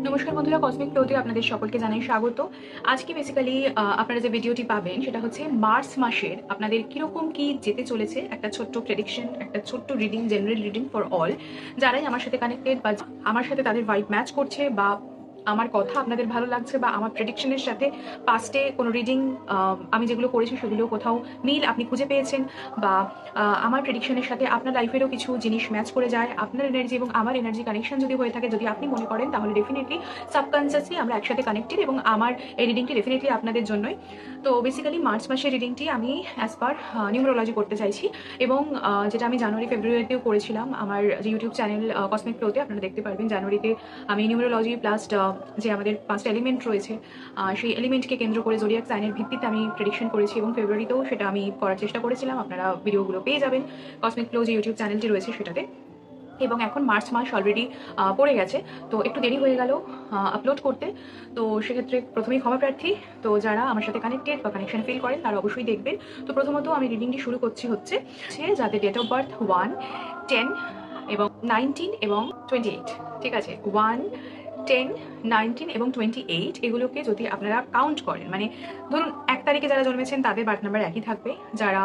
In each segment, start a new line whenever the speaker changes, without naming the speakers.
নমস্কার বন্ধুরা, কসমিক ফ্লোতে আপনাদের সকলকে জানাই স্বাগত। আজকে বেসিক্যালি আপনারা যে ভিডিওটি পাবেন সেটা হচ্ছে মার্চ মাসের আপনাদের কিরকম কি যেতে চলেছে, একটা ছোট্ট প্রেডিকশন, একটা ছোট্ট reading, general reading for all. যারাই আমার সাথে কানেক্টেড বা আমার সাথে তাদের ভাইব ম্যাচ করছে বা আমার কথা আপনাদের ভালো লাগছে বা আমার প্রেডিকশনের সাথে পাস্টে কোনো রিডিং আমি যেগুলো করেছি সেগুলো কোথাও মিল আপনি খুঁজে পেয়েছেন বা আমার প্রেডিকশনের সাথে আপনার লাইফেরও কিছু জিনিস ম্যাচ করে যায়, আপনার এনার্জি এবং আমার এনার্জি কানেকশন যদি হয়ে থাকে, যদি আপনি মনে করেন, তাহলে ডেফিনেটলি সাবকনসিয়াসলি আমরা একসাথে কানেক্টেড এবং আমার এই রিডিংটি ডেফিনেটলি আপনাদের জন্যই। তো বেসিক্যালি মার্চ মাসের রিডিংটি আমি অ্যাজ পার নিউমেরোলজি করতে চাইছি এবং যেটা আমি জানুয়ারি ফেব্রুয়ারিতেও করেছিলাম আমার যে ইউটিউব চ্যানেল কসমিক ফ্লোতে, আপনারা দেখতে পারবেন জানুয়ারিতে আমি নিউমেরোলজি প্লাস যে আমাদের 5টা এলিমেন্ট রয়েছে সেই এলিমেন্টকে কেন্দ্র করে জোডিয়াক সাইনের ভিত্তিতে আমি প্রেডিকশন করেছি এবং ফেব্রুয়ারিতেও সেটা আমি করার চেষ্টা করেছিলাম। আপনারা ভিডিওগুলো পেয়ে যাবেন কসমিক ফ্লো যে ইউটিউব চ্যানেলটি রয়েছে সেটাতে। এবং এখন মার্চ মাস অলরেডি পড়ে গেছে, তো একটু দেরি হয়ে গেল আপলোড করতে। তো সেক্ষেত্রে প্রথমেই ক্ষমা প্রার্থী। তো যারা আমার সাথে কানেক্টেড বা কানেকশন ফিল করেন তারা অবশ্যই দেখবেন। তো প্রথমত আমি রিডিংটি শুরু করছি হচ্ছে যাদের ডেট অফ বার্থ 1, 10 এবং 19 এবং 28, ঠিক আছে? 1, 10, 19 এবং 28 এগুলোকে যদি আপনারা কাউন্ট করেন, মানে ধরুন 1 তারিখে যারা জন্মেছেন তাদের বার্থ নাম্বার একই থাকবে, যারা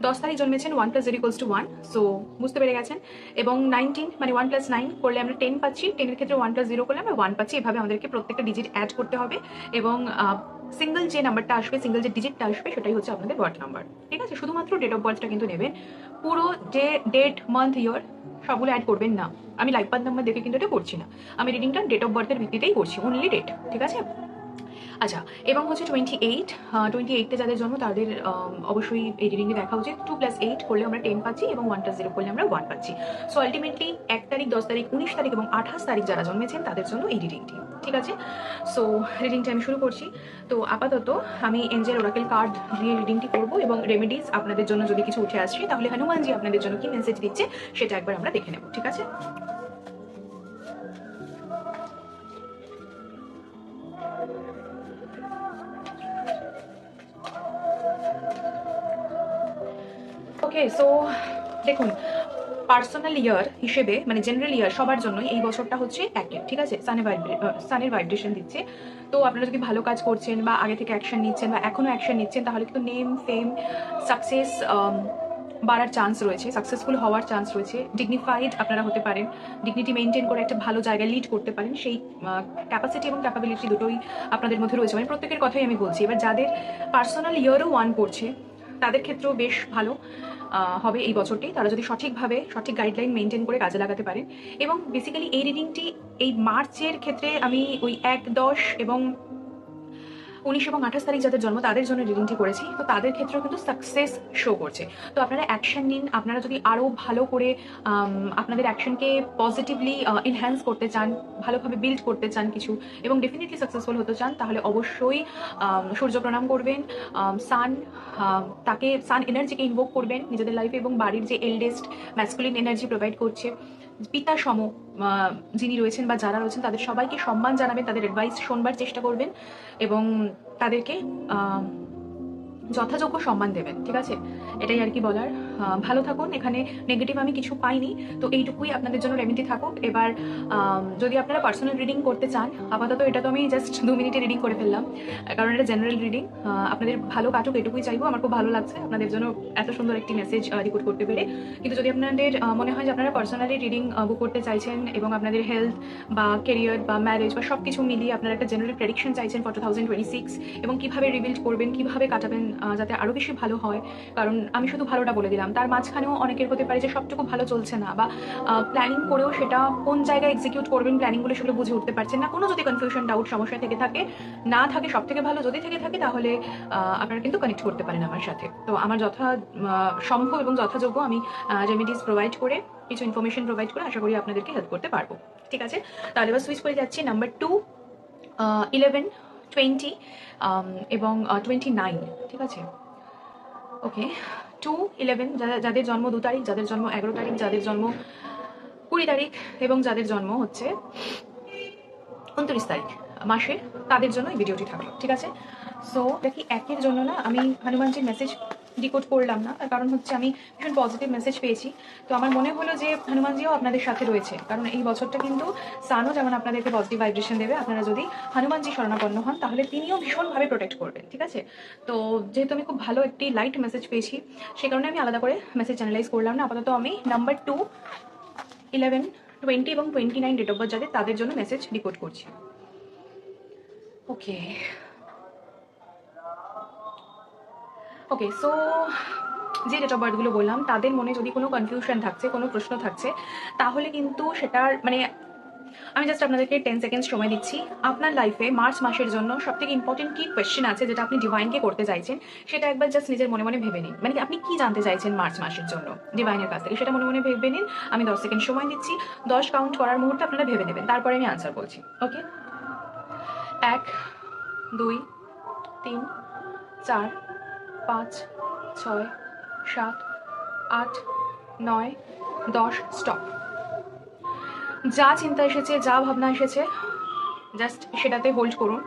10 তারিখ জন্মেছেন 1 + 0 = 1, সো বুঝতে পেরে গেছেন। এবং 19 মানে 1 + 9 করলে আমরা 10 পাচ্ছি, 10 এর ক্ষেত্রে 1 + 0 করলে আমরা 1 পাচ্ছি। এভাবে আমাদেরকে প্রত্যেকটা ডিজিট অ্যাড করতে হবে এবং সিঙ্গল যে নাম্বারটা আসবে, সিঙ্গল যে ডিজিটটা আসবে সেটাই হচ্ছে আপনাদের বার্থ নাম্বার, ঠিক আছে? শুধুমাত্র ডেট অফ বার্থটা কিন্তু নেবেন, পুরো যে ডেট, মান্থ, ইয়ার সবগুলো অ্যাড করবেন না। আমি লাইফ পাথ নাম্বার দেখে কিন্তু এটা করছি না, আমি রিডিংটা ডেট অফ বার্থের ভিত্তিতেই করছি, অনলি ডেট, ঠিক আছে? আচ্ছা, এবং হচ্ছে 28, 28-এ যাদের জন্ম তাদের অবশ্যই এই রিডিংটি দেখা উচিত। 2 + 8 করলে আমরা 10 পাচ্ছি এবং 1 + 0 করলে আমরা 1 পাচ্ছি। সো আলটিমেটলি 1 তারিখ, 10 তারিখ, 19 তারিখ এবং 28 তারিখ যারা জন্মেছেন তাদের জন্য এই রিডিংটি, ঠিক আছে? সো রিডিংটা আমি শুরু করছি। তো আপাতত আমি এঞ্জেল ওরাকেল কার্ড দিয়ে রিডিংটি করবো এবং রেমেডিস আপনাদের জন্য যদি কিছু উঠে আসছে তাহলে হনুমানজি আপনাদের জন্য কি মেসেজ দিচ্ছে সেটা একবার আমরা দেখে নেব, ঠিক আছে? ওকে, সো দেখুন, পার্সোনাল ইয়ার হিসেবে মানে জেনারেল ইয়ার সবার জন্যই এই বছরটা হচ্ছে অ্যাক্টিভ, ঠিক আছে? সানের ভাইব্রেশন দিচ্ছে। তো আপনারা যদি ভালো কাজ করছেন বা আগে থেকে অ্যাকশন নিচ্ছেন বা এখনও অ্যাকশন নিচ্ছেন তাহলে কিন্তু নেম, ফেম, সাকসেস বাড়ার চান্স রয়েছে, সাকসেসফুল হওয়ার চান্স রয়েছে, ডিগনিফাইড আপনারা হতে পারেন, ডিগনিটি মেনটেন করে একটা ভালো জায়গায় লিড করতে পারেন, সেই ক্যাপাসিটি এবং ক্যাপাবিলিটি দুটোই আপনাদের মধ্যে রয়েছে। মানে প্রত্যেকের কথাই আমি বলছি। এবার যাদের পার্সোনাল ইয়ারও 1 পড়ছে তাদের ক্ষেত্রেও বেশ ভালো হবে এই বছরটি, তারা যদি সঠিকভাবে সঠিক গাইডলাইন মেনটেন করে কাজে লাগাতে পারেন। এবং বেসিক্যালি এই রিডিংটি এই মার্চের ক্ষেত্রে আমি ওই 1, 10 এবং 19 এবং 28 তারিখ যাদের জন্ম তাদের জন্য রিডিংটি করেছি। তো তাদের ক্ষেত্রেও কিন্তু সাকসেস শো করছে। তো আপনারা অ্যাকশন নিন। আপনারা যদি আরও ভালো করে আপনাদের অ্যাকশনকে পজিটিভলি এনহ্যান্স করতে চান, ভালোভাবে বিল্ড করতে চান কিছু এবং ডেফিনেটলি সাকসেসফুল হতে চান, তাহলে অবশ্যই সূর্য প্রণাম করবেন, সান এনার্জিকে ইনভোক করবেন নিজেদের লাইফে এবং বাড়ির যে এল্ডেস্ট ম্যাসকুলিন এনার্জি প্রোভাইড করছে পিতা সম যিনি রয়েছেন বা যারা রয়েছেন তাদের সবাইকে সম্মান জানাবেন, তাদের অ্যাডভাইস শোনবার চেষ্টা করবেন এবং তাদেরকে যথাযোগ্য সম্মান দেবেন, ঠিক আছে? এটাই আর কি বলার। ভালো থাকুন, এখানে নেগেটিভ আমি কিছু পাইনি, তো এইটুকুই আপনাদের জন্য রেমেডি থাকুক। এবার যদি আপনারা পার্সোনাল রিডিং করতে চান, আপাতত এটা তো আমি জাস্ট 2 মিনিটে রিডিং করে ফেললাম, কারণ এটা জেনারেল রিডিং। আপনাদের ভালো কাটুক এটুকুই চাইবো। আমার খুব ভালো লাগছে আপনাদের জন্য এত সুন্দর একটি মেসেজ রিপোর্ট করতে পেরে। কিন্তু যদি আপনাদের মনে হয় যে আপনারা পার্সোনালি রিডিং বুক করতে চাইছেন এবং আপনাদের হেলথ বা কেরিয়ার বা ম্যারেজ বা সব কিছু মিলিয়ে আপনারা একটা জেনারেল প্রেডিকশন চাইছেন ফর 2026 এবং কীভাবে রিবিল্ড করবেন, কীভাবে কাটাবেন যাতে আরও বেশি ভালো হয়, কারণ আমি শুধু ভালোটা বলে দিলাম, তার মাঝখানেও অনেকের হতে পারে যে সবটুকু ভালো চলছে না বা প্ল্যানিং করেও সেটা কোন জায়গায় এক্সিকিউট করবেন প্ল্যানিংগুলো সেগুলো বুঝে উঠতে পারছেন না। কোনো যদি কনফিউশন, ডাউট, সমস্যা থেকে থাকে, না থাকে সব থেকে ভালো, যদি থেকে থাকে তাহলে আপনারা কিন্তু কানেক্ট করতে পারেন আমার সাথে। তো আমার সম্ভব এবং যথাযোগ্য আমি রেমেডিস প্রোভাইড করে, কিছু ইনফরমেশন প্রোভাইড করে আশা করি আপনাদেরকে হেল্প করতে পারবো, ঠিক আছে? তাহলে এবার সুইচ করে যাচ্ছি নাম্বার 2, 11, 20 এবং 29, ঠিক আছে? ওকে, 2, 11 যাদের জন্ম 2 তারিখ, যাদের জন্ম 11 তারিখ, যাদের জন্ম 20 তারিখ এবং যাদের জন্ম হচ্ছে 29 তারিখ মাসে, তাদের জন্য এই ভিডিওটি থাকলো, ঠিক আছে? সো দেখি 1-এর জন্য না আমি হনুমানজির মেসেজ ডিকোড করলাম না, তার কারণ হচ্ছে আমি ভীষণ পজিটিভ মেসেজ পেয়েছি। তো আমার মনে হলো যে হনুমানজিও আপনাদের সাথে রয়েছে, কারণ এই বছরটা কিন্তু সানও যেমন আপনাদেরকে পজিটিভ ভাইব্রেশন দেবে, আপনারা যদি হনুমানজি শরণাপন্ন হন তাহলে তিনিও ভীষণভাবে প্রোটেক্ট করবেন, ঠিক আছে। তো যেহেতু আমি খুব ভালো একটি লাইট মেসেজ পেয়েছি, সে কারণে আমি আলাদা করে মেসেজ চ্যানেলাইজ করলাম না। আপাতত আমি নাম্বার 2, 11, 20 এবং 29 ডেট অফ বার্থ যাদের, তাদের জন্য মেসেজ ডিকোড করছি। ওকে ওকে, সো যে ডেট অফ বার্থগুলো বললাম তাদের মনে যদি কোনো কনফিউশন থাকছে, কোনো প্রশ্ন থাকছে, তাহলে কিন্তু সেটার মানে আমি জাস্ট আপনাদেরকে 10 সেকেন্ড সময় দিচ্ছি। আপনার লাইফে মার্চ মাসের জন্য সবথেকে ইম্পর্টেন্ট কি কোয়েশ্চেন আছে যেটা আপনি ডিভাইনকে করতে চাইছেন, সেটা একবার জাস্ট নিজের মনে মনে ভেবে নিন। মানে আপনি কি জানতে চাইছেন মার্চ মাসের জন্য ডিভাইনের কাছ থেকে, সেটা মনে মনে ভেবে নিন। আমি 10 সেকেন্ড সময় দিচ্ছি, 10 কাউন্ট করার মুহূর্তে আপনারা ভেবে নেবেন, তারপরে আমি আনসার বলছি। ওকে, 1, 2, 3, 4, 5, 6, 7, 8, 9, 10, স্টপ। যা চিন্তা এসেছে, যা ভাবনা এসেছে, জাস্ট সেটাতে হোল্ড করুন।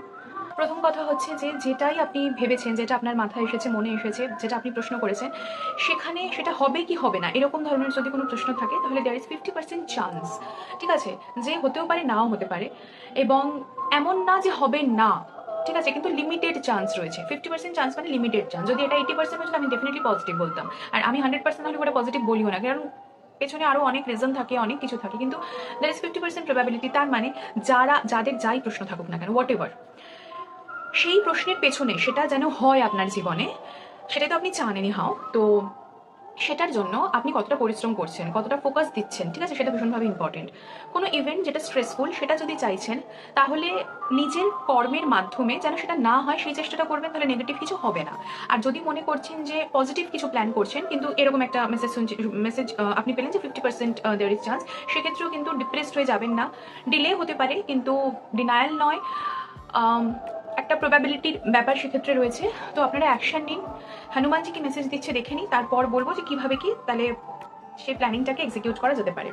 প্রথম কথা হচ্ছে যে যেটাই আপনি ভেবেছেন, যেটা আপনার মাথায় এসেছে, মনে এসেছে, যেটা আপনি প্রশ্ন করেছেন, সেখানে সেটা হবে কি হবে না এরকম ধরনের যদি কোনো প্রশ্ন থাকে, তাহলে দেয়ার ইজ 50% চান্স, ঠিক আছে, যে হতেও পারে, নাও হতে পারে। এবং এমন না যে হবে না, ঠিক আছে, কিন্তু লিমিটেড চান্স রয়েছে। 50% চান্স মানে লিমিটেড চান্স। যদি এটা 80% হতো আমি ডেফিনেটলি পজিটিভ বলতাম, আর আমি 100% হলে ওটা পজিটিভ বলিও না, কারণ পেছনে আরও অনেক রিজন থাকে, অনেক কিছু থাকে, কিন্তু দ্যার ইজ 50% প্রবাবিলিটি। তার মানে যাদের যাই প্রশ্ন থাকুক না কেন, হোয়াট এভার, সেই প্রশ্নের পেছনে সেটা যেন হয় আপনার জীবনে, সেটাই তো আপনি চান এনি হাও। তো সেটার জন্য আপনি কতটা পরিশ্রম করছেন, কতটা ফোকাস দিচ্ছেন, ঠিক আছে, সেটা ভীষণভাবে ইম্পর্টেন্ট। কোনো ইভেন্ট যেটা স্ট্রেসফুল, সেটা যদি চাইছেন, তাহলে নিজের কর্মের মাধ্যমে যেন সেটা না হয় সেই চেষ্টাটা করবেন, তাহলে নেগেটিভ কিছু হবে না। আর যদি মনে করছেন যে পজিটিভ কিছু প্ল্যান করছেন, কিন্তু এরকম একটা মেসেজ আপনি পেলেন যে 50% দেয়ার ইজ চান্স, সেক্ষেত্রেও কিন্তু ডিপ্রেসড হয়ে যাবেন না। ডিলে হতে পারে, কিন্তু ডিনায়াল নয়, একটা প্রবাবিলিটির ব্যাপার সেক্ষেত্রে রয়েছে। তো আপনারা অ্যাকশন নিন। হনুমানজি কি মেসেজ দিচ্ছে দেখে নিই, তারপর বলবো যে কিভাবে কি তাহলে সেই প্ল্যানিংটাকে এক্সিকিউট করা যেতে পারে।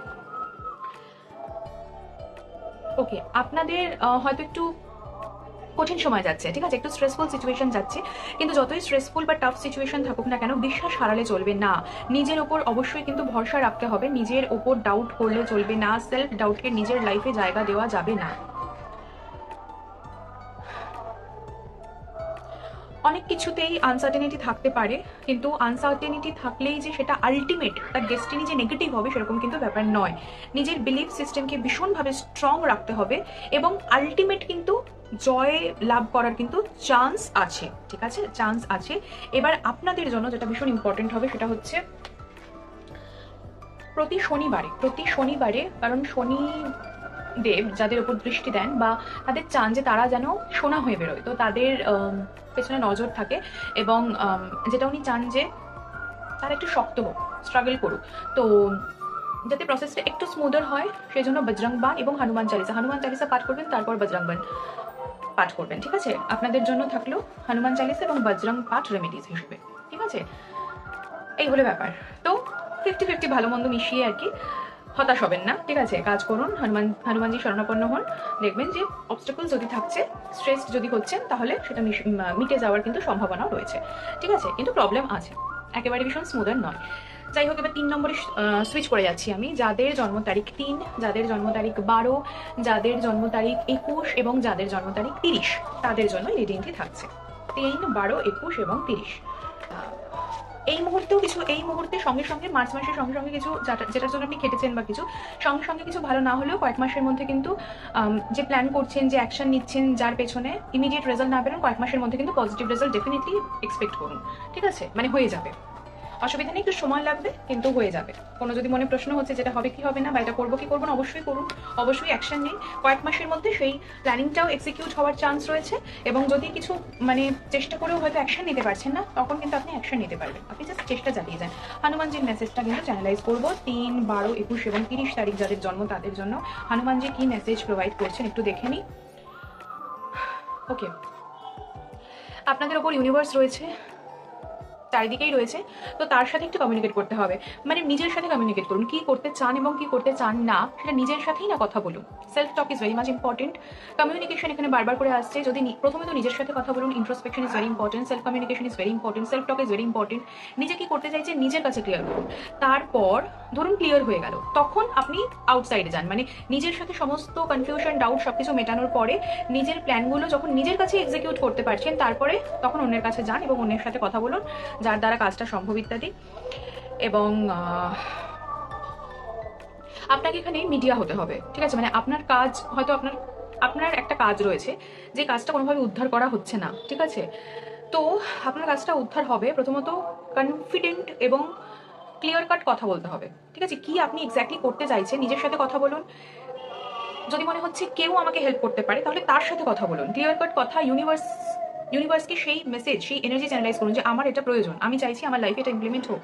ওকে, আপনাদের হয়তো একটু কঠিন সময় যাচ্ছে, ঠিক আছে, একটু স্ট্রেসফুল সিচুয়েশন যাচ্ছে, কিন্তু যতই স্ট্রেসফুল বা টাফ সিচুয়েশন থাকুক না কেন, বিশ্বাস হারালে চলবে না। নিজের ওপর অবশ্যই কিন্তু ভরসা রাখতে হবে, নিজের ওপর ডাউট করলে চলবে না, সেলফ ডাউটকে নিজের লাইফে জায়গা দেওয়া যাবে না। অনেক কিছুতেই আনসার্টেনিটি থাকতে পারে, কিন্তু আনসার্টেনিটি থাকলেই যে সেটা আলটিমেট তার ডেস্টিনি যে নেগেটিভ হবে সেরকম কিন্তু ব্যাপার নয়। নিজের বিলিফ সিস্টেমকে ভীষণভাবে স্ট্রং রাখতে হবে, এবং আলটিমেট কিন্তু জয় লাভ করার কিন্তু চান্স আছে, ঠিক আছে, চান্স আছে। এবার আপনাদের জন্য যেটা ভীষণ ইম্পর্টেন্ট হবে সেটা হচ্ছে প্রতি শনিবারে, কারণ শনি দেব যাদের উপর দৃষ্টি দেন বা তাদের চান যে তারা যেন সোনা হয়ে বেরোয়, তো তাদের পেছনে নজর থাকে, এবং যেটা উনি চান যে তারা একটু শক্ত হোক, স্ট্রাগল করুক। তো যাতে প্রসেসটা একটু স্মুদার হয়, সেই জন্য বজরং বান এবং হনুমান চালিসা পাঠ করবেন, তারপর বজরং বান পাঠ করবেন, ঠিক আছে। আপনাদের জন্য থাকলো হনুমান চালিসা এবং বজরং পাঠ রেমেডিজ হিসেবে, ঠিক আছে। এই হলো ব্যাপার। তো 50-50 ভালো মন্দ মিশিয়ে আর কি, হতাশ হবেন না, ঠিক আছে, কাজ করুন, হনুমানজি শরণাপন্ন হন। দেখবেন যে অবস্টাকল যদি থাকছে, স্ট্রেস যদি হচ্ছেন, তাহলে সেটা মিটে যাওয়ার কিন্তু সম্ভাবনাও রয়েছে, ঠিক আছে, কিন্তু প্রবলেম আছে, একেবারে ভীষণ স্মুদার নয়। যাই হোক, এবার 3 নম্বরে সুইচ করে যাচ্ছি আমি। যাদের জন্ম তারিখ 3, যাদের জন্ম তারিখ 12, যাদের জন্ম তারিখ 21 এবং যাদের জন্ম তারিখ 30, তাদের জন্য রিডিংটি থাকছে 3, 12, 21 এবং 30। এই মুহূর্তে সঙ্গে সঙ্গে মার্চ মাসের সঙ্গে সঙ্গে কিছু যেটার জন্য আপনি কেটেছেন বা কিছু সঙ্গে সঙ্গে কিছু ভালো না হলেও কয়েক মাসের মধ্যে কিন্তু যে প্ল্যান করছেন, যে অ্যাকশন নিচ্ছেন, যার পেছনে ইমিডিয়েট রেজাল্ট না বেরোন, কয়েক মাসের মধ্যে কিন্তু পজিটিভ রেজাল্ট ডেফিনেটলি এক্সপেক্ট করুন, ঠিক আছে, মানে হয়ে যাবে, অসুবিধা নেই, একটু সময় লাগবে কিন্তু হয়ে যাবে। কোনো যদি মনে প্রশ্ন হচ্ছে যেটা হবে কি হবে না বা এটা করবো কি করবো না, অবশ্যই করুন, অবশ্যই অ্যাকশন নিন। কয়েক মাসের মধ্যে সেই প্ল্যানিংটাও এক্সিকিউট হওয়ার চান্স রয়েছে, এবং যদি কিছু মানে চেষ্টা করেও হয়তো অ্যাকশন নিতে পারছেন না, তখন কিন্তু আপনি অ্যাকশন নিতে পারবেন, আপনি জাস্ট চেষ্টা চালিয়ে যান। হনুমানজির মেসেজটা কিন্তু চ্যানেলাইজ করবো 3, 12, 21 এবং 30 তারিখ যাদের জন্ম, তাদের জন্য হনুমানজি কি মেসেজ প্রোভাইড করছেন একটু দেখে নিই। ওকে, আপনাদের ওপর ইউনিভার্স রয়েছে, চারিদিকেই রয়েছে। তো তার সাথে একটু কমিউনিকেট করতে হবে, মানে নিজের সাথে কমিউনিকেট করুন, কি করতে চান এবং কি করতে চান না সেটা নিজের সাথেই না কথা বলুন। Self talk is very much important. Communication এখানে বারবার করে আসছে, যদি প্রথমে তো নিজের সাথে কথা বলুন, introspection is very important, self communication is very important, self talk is very important. নিজে কি করতে চাইছে নিজের কাছে ক্লিয়ার করুন। তারপর ধরুন ক্লিয়ার হয়ে গেল, তখন আপনি আউটসাইডে যান, মানে নিজের সাথে সমস্ত কনফিউশন ডাউট সবকিছু মেটানোর পরে নিজের প্ল্যানগুলো যখন নিজের কাছে এক্সিকিউট করতে পারছেন, তারপরে তখন অন্যের কাছে যান এবং অন্যের সাথে কথা বলুন যার দ্বারা কাজটা সম্ভব ইত্যাদি। এবং আপনাকে এখানে মিডিয়া হতে হবে, ঠিক আছে? মানে আপনার কাজ হয়তো আপনার আপনার একটা কাজ রয়েছে যে কাজটা কোনোভাবে উদ্ধার করা হচ্ছে না, ঠিক আছে? তো আপনার কাজটা উদ্ধার হবে প্রথমত কনফিডেন্ট এবং ক্লিয়ার কাট কথা বলতে হবে, ঠিক আছে? কি আপনি এক্স্যাক্টলি করতে চাইছেন নিজের সাথে কথা বলুন। যদি মনে হচ্ছে কেউ আমাকে হেল্প করতে পারে তাহলে তার সাথে কথা বলুন, ক্লিয়ার কাট কথা। ইউনিভার্সকে সেই মেসেজ, সেই এনার্জি চ্যানেলাইজ করুন যে আমার এটা প্রয়োজন, আমি চাইছি আমার লাইফে এটা ইমপ্লিমেন্ট হোক।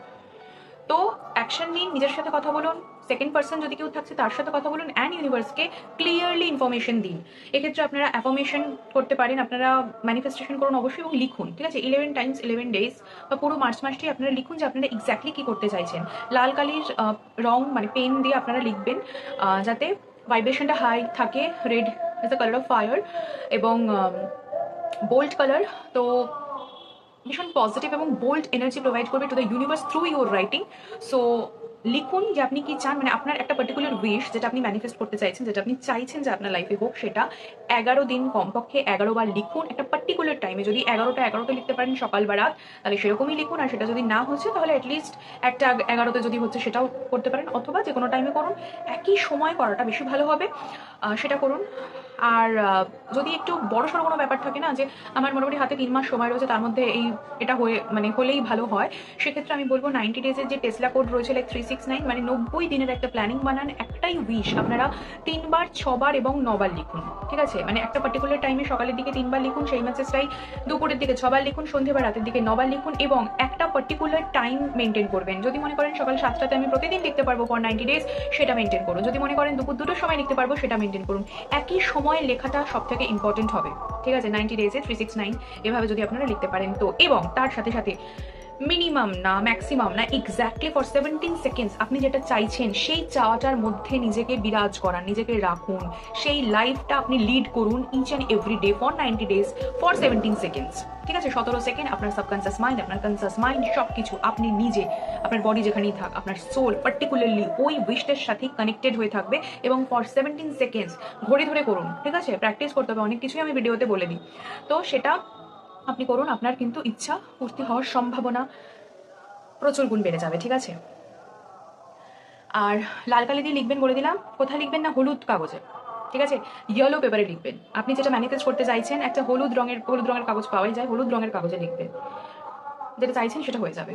তো অ্যাকশন নিন, নিজের সাথে কথা বলুন, সেকেন্ড পার্সন যদি কেউ থাকছে তার সাথে কথা বলুন, অ্যান্ড ইউনিভার্সকে ক্লিয়ারলি ইনফরমেশন দিন। এক্ষেত্রে আপনারা অ্যাফার্মেশন করতে পারেন, আপনারা ম্যানিফেস্টেশন করুন অবশ্যই, এবং লিখুন, ঠিক আছে? 11 টাইমস 11 ডেজ বা পুরো মার্চ মাসটি আপনারা লিখুন যে আপনারা এক্স্যাক্টলি কী করতে চাইছেন। লাল কালির রং মানে পেন দিয়ে আপনারা লিখবেন, যাতে ভাইব্রেশনটা হাই থাকে। Red is the colour of fire এবং বোল্ড কালার, তো ভীষণ পজিটিভ এবং বোল্ড এনার্জি প্রোভাইড করবে to the universe through your writing. So লিখুন যে আপনি কি চান, মানে আপনার একটা পার্টিকুলার উইশ যেটা আপনি ম্যানিফেস্ট করতে চাইছেন, যেটা আপনি চাইছেন যে আপনার লাইফে হোক, সেটা 11 দিন কমপক্ষে 11 বার লিখুন একটা পার্টিকুলার টাইমে। যদি 11টা লিখতে পারেন সকাল বা রাত, তাহলে সেরকমই লিখুন। আর সেটা যদি না হচ্ছে তাহলে অ্যাটলিস্ট একটা 11তে যদি হচ্ছে সেটাও করতে পারেন, অথবা যে কোনো টাইমে করুন। একই সময় করাটা বেশি ভালো হবে, সেটা করুন। আর যদি একটু বড়সড় কোনো ব্যাপার থাকে না, যে আমার মোটামুটি হাতে 3 মাস সময় রয়েছে, তার মধ্যে এটা হলেই ভালো হয়, সেক্ষেত্রে আমি বলবো 90 ডেজের যে টেসলা কোড রয়েছে লাইক 369, মানে 90 দিনের একটা প্ল্যানিং বানান। একটাই উইশ আপনারা 3 বার, 6 বার এবং 9 বার লিখুন, ঠিক আছে? মানে একটা পার্টিকুলার টাইমে সকালের দিকে 3 বার লিখুন, সেই মেসেজটাই দুপুরের দিকে 6 বার লিখুন, সন্ধ্যে বা রাতের দিকে 9 বার লিখুন, এবং একটা পার্টিকুলার টাইম মেনটেন করবেন। যদি মনে করেন সকাল 7টাতে আমি প্রতিদিন লিখতে পারবো ফর 90 ডেজ, সেটা মেনটেন করুন। যদি মনে করেন দুপুর 2টোর সময় লিখতে পারবো, সেটা মেনটেন করুন। একই সময়ে লেখাটা সব থেকে ইম্পর্টেন্ট হবে, ঠিক আছে? 90 ডেজে 369 এভাবে যদি আপনারা লিখতে পারেন তো। এবং তার সাথে সাথে মিনিমাম না, ম্যাক্সিমাম না, এক্স্যাক্টলি ফর 17 সেকেন্ডস আপনি যেটা চাইছেন সেই চাওয়াটার মধ্যে নিজেকে বিরাজ করান, নিজেকে রাখুন, সেই লাইফটা আপনি লিড করুন each and every day for 90 days for 17 seconds, ঠিক আছে? 17 সেকেন্ড আপনার সাবকনসিয়াস মাইন্ড, আপনার কনসিয়াস মাইন্ড, সব কিছু আপনি নিজে, আপনার বডি যেখানেই থাক, আপনার সোল পার্টিকুলারলি ওই উইশটার সাথেই কানেক্টেড হয়ে থাকবে। এবং ফর 17 সেকেন্ডস ঘড়ি ধরে করুন, ঠিক আছে? প্র্যাকটিস করতে হবে, অনেক কিছুই আমি ভিডিওতে বলে দিই, তো সেটা আপনি করুন। আপনার কিন্তু ইচ্ছা পূর্তি হওয়ার সম্ভাবনা প্রচুর গুণ বেড়ে যাবে, ঠিক আছে? আর লাল কালি দিয়ে লিখবেন বলে দিলাম, কোথায় লিখবেন না, হলুদ কাগজে, ঠিক আছে? ইয়েলো পেপারে লিখবেন। আপনি যেটা ম্যানিফেস্ট করতে চাইছেন, একটা হলুদ রঙের কাগজ পাওয়াই যায়, হলুদ রঙের কাগজে লিখবেন, যেটা চাইছেন সেটা হয়ে যাবে।